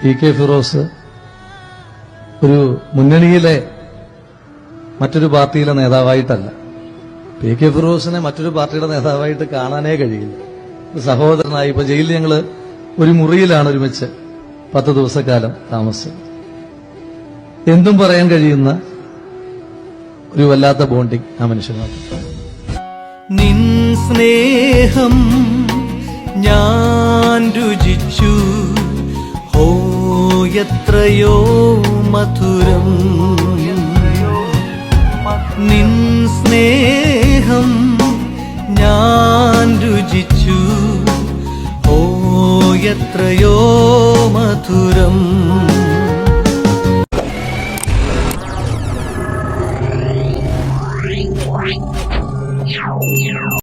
PK Firoz ഒരു മുന്നണിയിലെ മറ്റൊരു പാർട്ടിയിലെ നേതാവായിട്ടല്ല, PK ഫിറോസിനെ മറ്റൊരു പാർട്ടിയുടെ നേതാവായിട്ട് കാണാനേ കഴിയില്ല. സഹോദരനായി ഇപ്പൊ ജയിലിൽ ഞങ്ങള് ഒരു മുറിയിലാണ് ഒരുമിച്ച് 10 ദിവസക്കാലം താമസിച്ചത്. എന്തും പറയാൻ കഴിയുന്ന ഒരു വല്ലാത്ത ബോണ്ടിങ് ആ മനുഷ്യനാണ്. നിൻ സ്നേഹം ഞാൻ രുചിച്ചു, ഓ എത്രയോ മധുരം. നിൻ സ്നേഹം ഞാൻ രുചിച്ചു, ഓ എത്രയോ മധുരം.